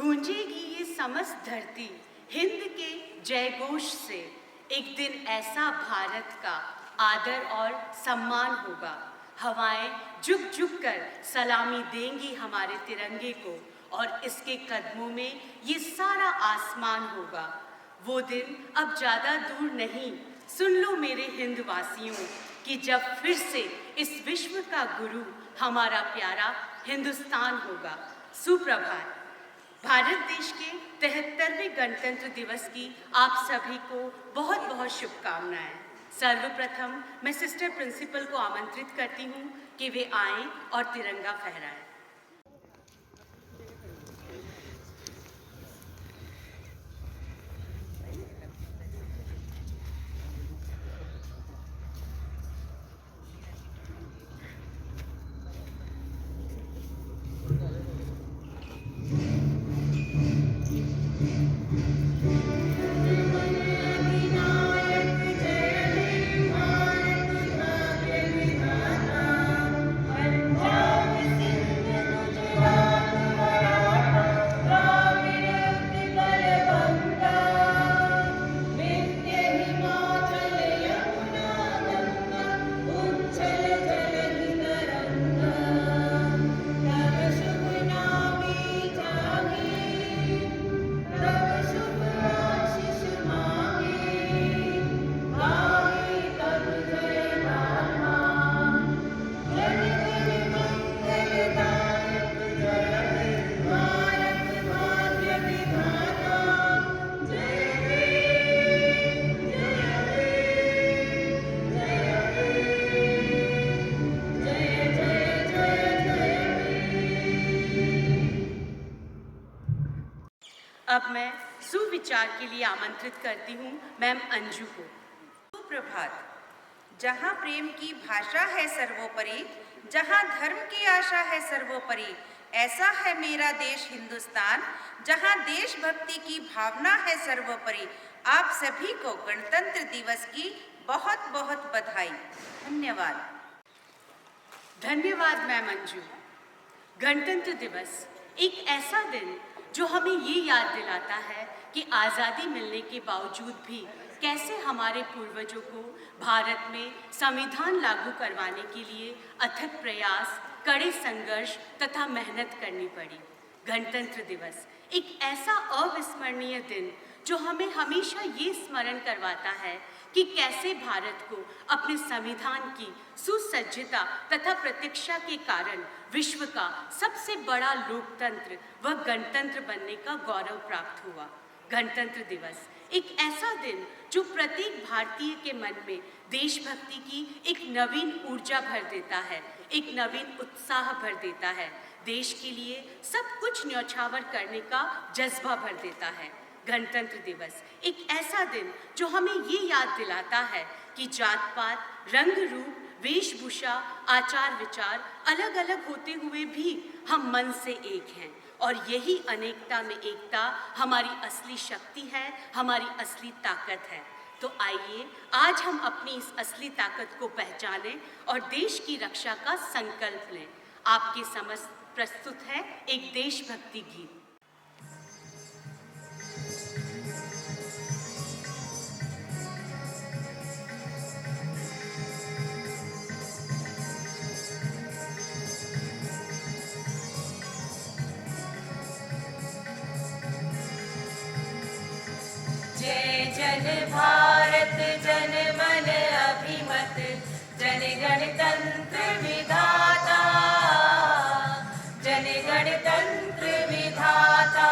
गूंजेगी ये समस्त धरती हिंद के जय घोष से। एक दिन ऐसा भारत का आदर और सम्मान होगा। हवाएं झुक झुक कर सलामी देंगी हमारे तिरंगे को और इसके कदमों में ये सारा आसमान होगा। वो दिन अब ज़्यादा दूर नहीं। सुन लो मेरे हिंदवासियों कि जब फिर से इस विश्व का गुरु हमारा प्यारा हिंदुस्तान होगा। सुप्रभात। भारत देश के 73वें गणतंत्र दिवस की आप सभी को बहुत बहुत शुभकामनाएं। सर्वप्रथम मैं सिस्टर प्रिंसिपल को आमंत्रित करती हूँ कि वे आएं और तिरंगा फहराएं। अब मैं सुविचार के लिए आमंत्रित करती हूँ मैम अंजू को। सुप्रभात। जहाँ प्रेम की भाषा है सर्वोपरि, जहाँ धर्म की आशा है सर्वोपरि, ऐसा है मेरा देश हिंदुस्तान, जहाँ देशभक्ति की भावना है सर्वोपरि। आप सभी को गणतंत्र दिवस की बहुत बहुत बधाई। धन्यवाद। धन्यवाद मैम अंजू। गणतंत्र दिवस एक ऐसा दिन जो हमें ये याद दिलाता है कि आज़ादी मिलने के बावजूद भी कैसे हमारे पूर्वजों को भारत में संविधान लागू करवाने के लिए अथक प्रयास, कड़े संघर्ष तथा मेहनत करनी पड़ी। गणतंत्र दिवस एक ऐसा अविस्मरणीय दिन जो हमें हमेशा ये स्मरण करवाता है कि कैसे भारत को अपने संविधान की सुसज्जता तथा प्रतीक्षा के कारण विश्व का सबसे बड़ा लोकतंत्र व गणतंत्र बनने का गौरव प्राप्त हुआ। गणतंत्र दिवस एक ऐसा दिन जो प्रत्येक भारतीय के मन में देशभक्ति की एक नवीन ऊर्जा भर देता है, एक नवीन उत्साह भर देता है, देश के लिए सब कुछ न्यौछावर करने का जज्बा भर देता है। गणतंत्र दिवस एक ऐसा दिन जो हमें ये याद दिलाता है कि जात पात, रंग रूप, वेशभूषा, आचार विचार अलग अलग होते हुए भी हम मन से एक हैं और यही अनेकता में एकता हमारी असली शक्ति है, हमारी असली ताकत है। तो आइए आज हम अपनी इस असली ताकत को पहचानें और देश की रक्षा का संकल्प लें। आपके समक्ष प्रस्तुत है एक देशभक्ति गीत। जन भारत जन मन अभिमत, जन गणतंत्र विधाता, जन गणतंत्र विधाता।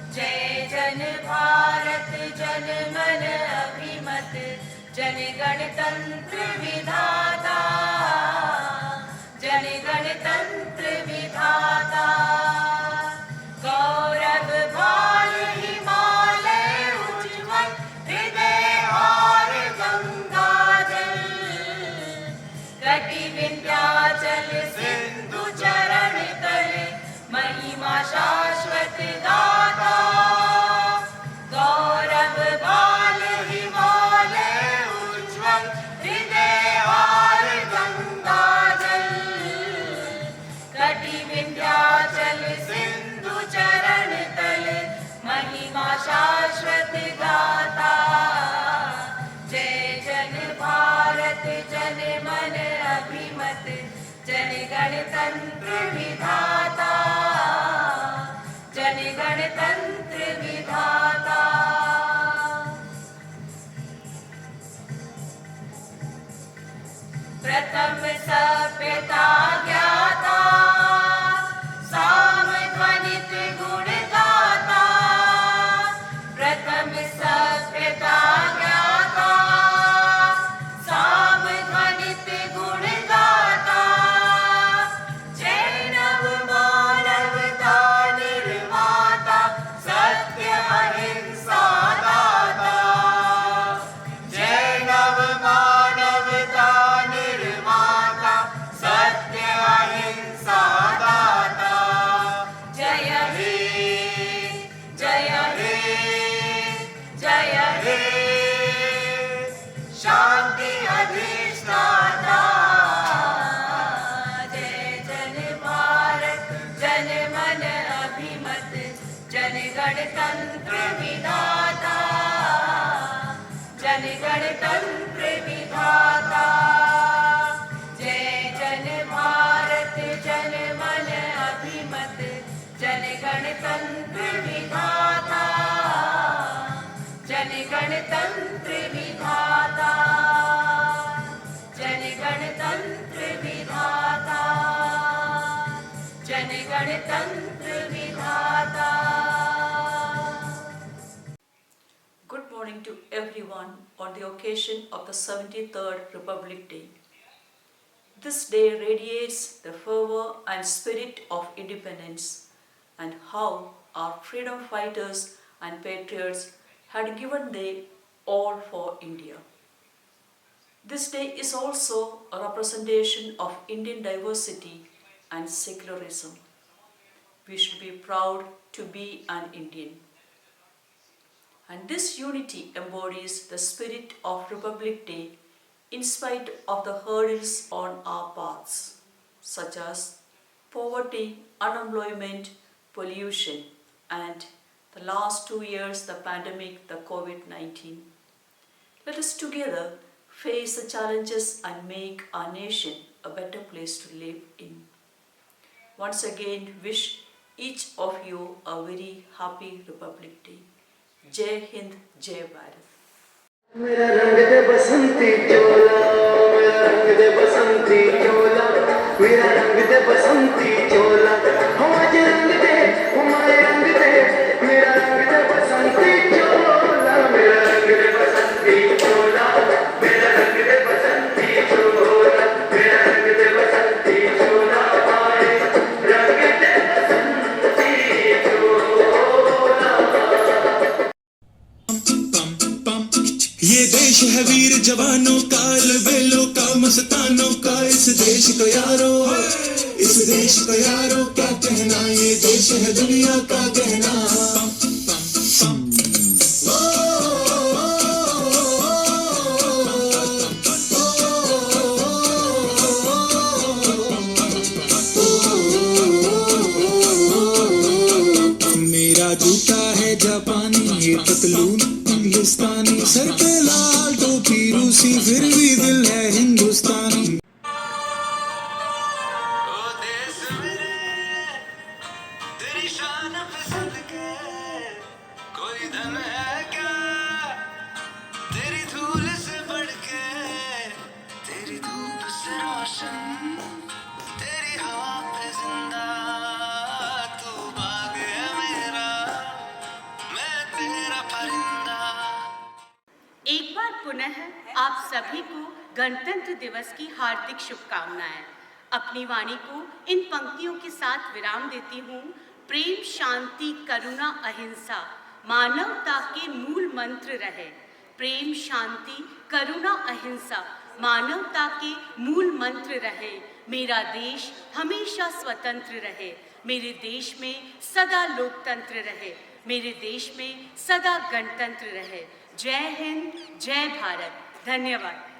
जय जन भारत जन मन अभिमत, जन गणतंत्र विधाता, जन गणतंत्र विधाता। गौरव भाल हिमालय उज्ज्वल, हृदय और गंगा जल, कटि विंध्याचल सिंधु चरण तल, महिमा शाश्वत गाथा। गौरव भाल हिमालय उज्ज्वल, हृदय और गंगा जल, कटि विंध्याचल सिंधु चरण गणतंत्र विधाता, जन गणतंत्र विधाता। प्रथम सभ्यता ज्ञाता, साम ध्वनित गुण गाता। प्रथम सभ्यता ज्ञाता, साम ध्वनित गुण गाता। जय नव मानवता निर्माता, सत्य अहिंसा दाता। जय नव मानवता निर्माता, सत्य अहिंसा दाता। जय हे, जय हे, जय हे, शांति अधिष्ठाता। जय जन भारत जन मन अभिमत, जन गणतंत्र विधाता, जन गणतंत्र विधाता। जय जन भारत जन मन अभिमत, जन गणतंत्र विधाता, जन गणतंत्र विधाता, जन गणतंत्र विधाता, जन गणतंत्र विधाता। Good morning to everyone on the occasion of the 73rd Republic Day. This day radiates the fervor and spirit of independence and how our freedom fighters and patriots had given their all for India. This day is also a representation of Indian diversity and secularism. We should be proud to be an Indian. And this unity embodies the spirit of Republic Day in spite of the hurdles on our paths, such as poverty, unemployment, pollution, and the last 2 years, the pandemic, the COVID-19. Let us together face the challenges and make our nation a better place to live in. Once again, wish each of you a very happy Republic Day. जय हिंद, जय भारत। मेरा रंग दे बसंती चोला, मेरा रंग दे बसंती चोला, मेरा रंग दे बसंती चोला। हमारे रंग दे, हमारे रंग दे, मेरा रंग दे बसंती चोला, मेरा रंग दे बसंती चोला, मेरा रंग दे बसंती चोला, मेरा रंग दे बसंती चोला, हमारे रंग दे बसंती चोला। ये देश है वीर जवानों का, अलबेलों का, मस्तानों का। इस देश को यारो, इस देश को यारो क्या कहना। ये देश है दुनिया का गहना। मेरा जूता है जापानी, ये पतलून हिंदुस्तानी। सर पे लाल टोपी रूसी, फिर भी दिल है हिंदुस्तानी। ओ देश मेरे, तेरी शान पसंद के कोई धन है क्या, तेरी धूल से बढ़ के, तेरी धूप से रोशन, तेरी हवा पे जिंदा। तू बाग है मेरा, मैं तेरा परिंदा। एक बार पुनः आप सभी को गणतंत्र दिवस की हार्दिक शुभकामनाएं। अपनी वाणी को इन पंक्तियों के साथ विराम देती हूँ। प्रेम, शांति, करुणा, अहिंसा मानवता के मूल मंत्र रहे। प्रेम, शांति, करुणा, अहिंसा मानवता के मूल मंत्र रहे। मेरा देश हमेशा स्वतंत्र रहे। मेरे देश में सदा लोकतंत्र रहे। मेरे देश में सदा गणतंत्र रहे। जय हिंद, जय भारत। धन्यवाद।